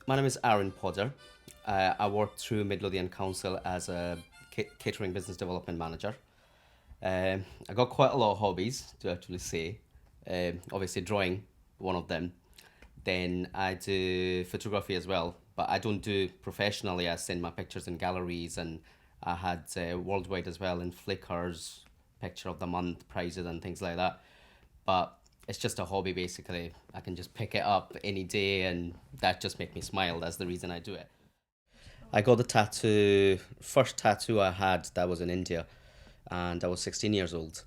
My name is Aaron Podder. I work through Midlothian Council as a catering business development manager. I got quite a lot of hobbies to actually say. Obviously, drawing, one of them. Then I do photography as well, but I don't do professionally. I send my pictures in galleries, and I had worldwide as well in Flickr's picture of the month prizes and things like that. But it's just a hobby basically. I can just pick it up any day, and that just make me smile. That's the reason I do it. I got the first tattoo I had that was in India, and I was 16 years old.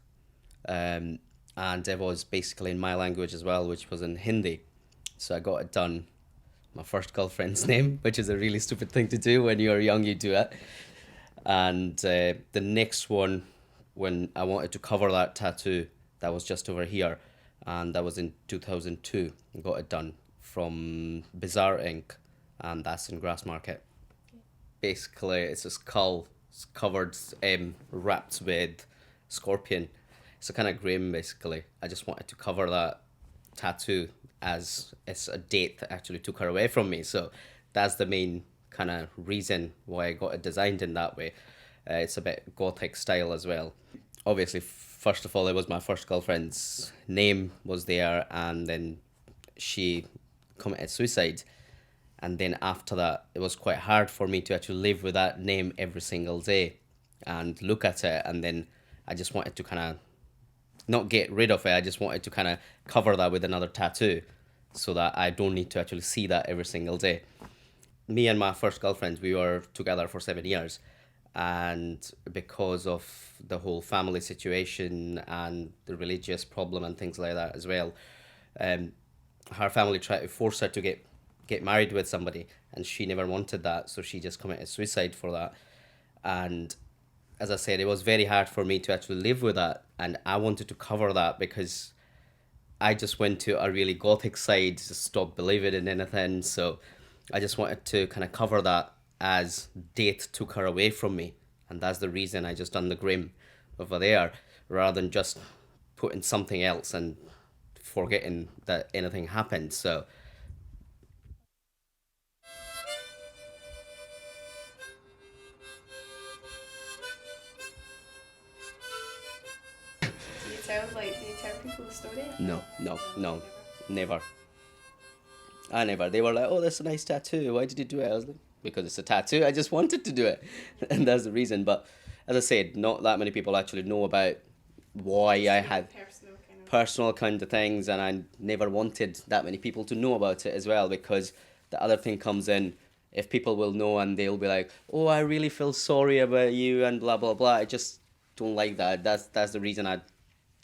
Um, and it was basically in my language as well, which was in Hindi. So I got it done. My first girlfriend's name, which is a really stupid thing to do when you're young, you do it. And the next one, when I wanted to cover that tattoo, that was just over here, and that was in 2002. I got it done from Bizarre Ink, and that's in Grassmarket. Basically, it's a skull, it's covered, wrapped with scorpion. It's a kind of grim, basically. I just wanted to cover that tattoo as it's a date that actually took her away from me. So that's the main kind of reason why I got it designed in that way. It's a bit gothic style as well. Obviously, first of all, it was my first girlfriend's name was there, and then she committed suicide. And then after that, it was quite hard for me to actually live with that name every single day and look at it. And then I just wanted to kind of not get rid of it. I just wanted to kind of cover that with another tattoo so that I don't need to actually see that every single day. Me and my first girlfriend, we were together for 7 years. And because of the whole family situation and the religious problem and things like that as well, um, her family tried to force her to get married with somebody, and she never wanted that, so she just committed suicide for that. And as I said, it was very hard for me to actually live with that, and I wanted to cover that because I just went to a really gothic side, just stopped believing in anything. So I just wanted to kind of cover that as death took her away from me, and that's the reason I just done the grim over there rather than just putting something else and forgetting that anything happened. So Do you tell people the story? no, no, No, no, never. never. I never. They were like, "Oh, that's a nice tattoo. Why did you do it?" I was like, "Because it's a tattoo. I just wanted to do it," and that's the reason. But as I said, not that many people actually know about why It's I like had personal kind of. personal kind of things, and I never wanted that many people to know about it as well. Because the other thing comes in, if people will know and they'll be like, "Oh, I really feel sorry about you," and blah blah blah. I just don't like that. That's the reason I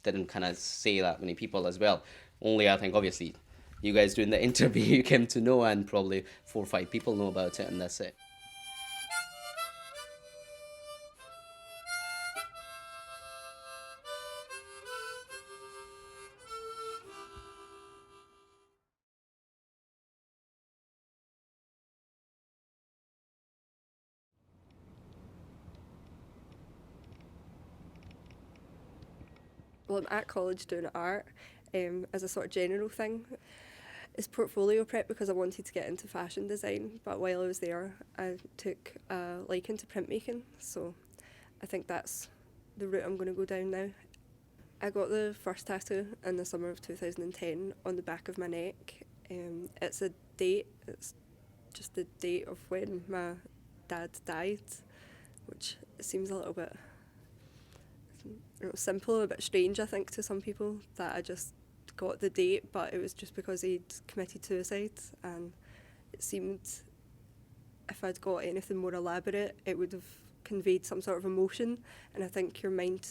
didn't kind of say that many people as well. Only I think obviously you guys doing the interview you came to know, and probably 4 or 5 people know about it, and that's it. Well, I'm at college doing art as a sort of general thing. It's portfolio prep because I wanted to get into fashion design, but while I was there, I took a liking to printmaking, so I think that's the route I'm going to go down now. I got the first tattoo in the summer of 2010 on the back of my neck. It's a date, it's just the date of when my dad died, which seems a little bit simple, a bit strange, I think, to some people that I just got the date, but it was just because he'd committed suicide, and it seemed if I'd got anything more elaborate, it would have conveyed some sort of emotion, and I think your mind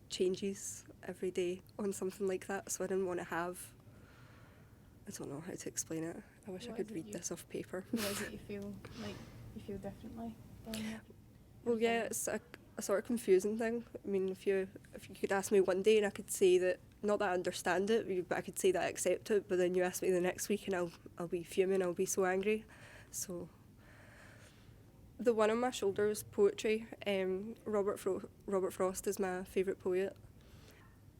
changes every day on something like that, so I didn't want to have. I don't know how to explain it. I wish I What could is it read you- this off paper. What is it you feel like you feel differently than Well, yeah, it's a sort of confusing thing. I mean, if you could ask me one day and I could say that, not that I understand it, but I could say that I accept it, but then you ask me the next week and I'll be fuming, I'll be so angry. So the one on my shoulder is poetry. Robert Frost is my favourite poet.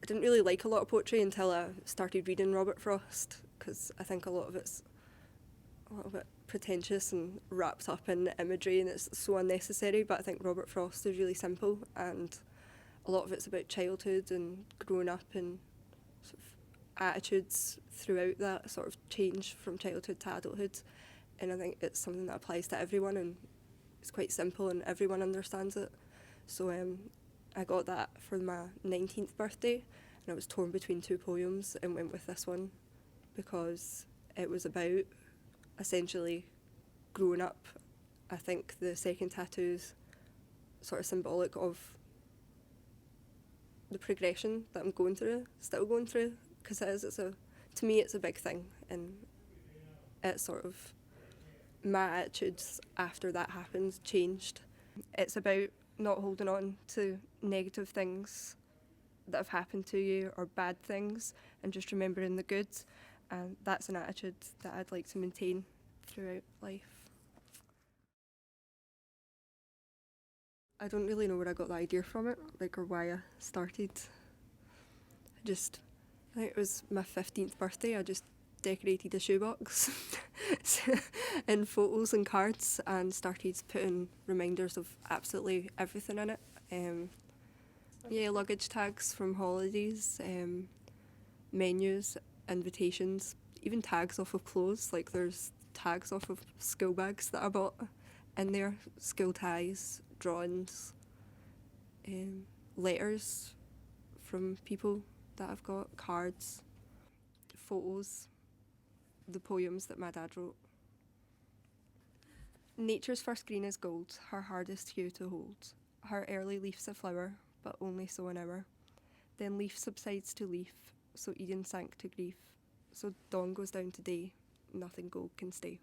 I didn't really like a lot of poetry until I started reading Robert Frost, because I think a lot of it pretentious and wrapped up in imagery, and it's so unnecessary. But I think Robert Frost is really simple, and a lot of it's about childhood and growing up and sort of attitudes throughout that sort of change from childhood to adulthood. And I think it's something that applies to everyone, and it's quite simple and everyone understands it. So I got that for my 19th birthday, and I was torn between two poems and went with this one because it was about essentially growing up. I think the second tattoo's sort of symbolic of the progression that I'm still going through, because to me it's a big thing, and it's sort of my attitudes after that happened changed. It's about not holding on to negative things that have happened to you or bad things, and just remembering the good, and that's an attitude that I'd like to maintain throughout life. I don't really know where I got the idea from it, or why I started. I think it was my 15th birthday. I just decorated a shoebox in photos and cards and started putting reminders of absolutely everything in it. Luggage tags from holidays, menus, invitations, even tags off of clothes. Like there's tags off of school bags that I bought in there, school ties, drawings, letters from people that I've got, cards, photos, the poems that my dad wrote. Nature's first green is gold, her hardest hue to hold. Her early leaf's a flower, but only so an hour. Then leaf subsides to leaf, so Eden sank to grief. So dawn goes down to day, nothing gold can stay.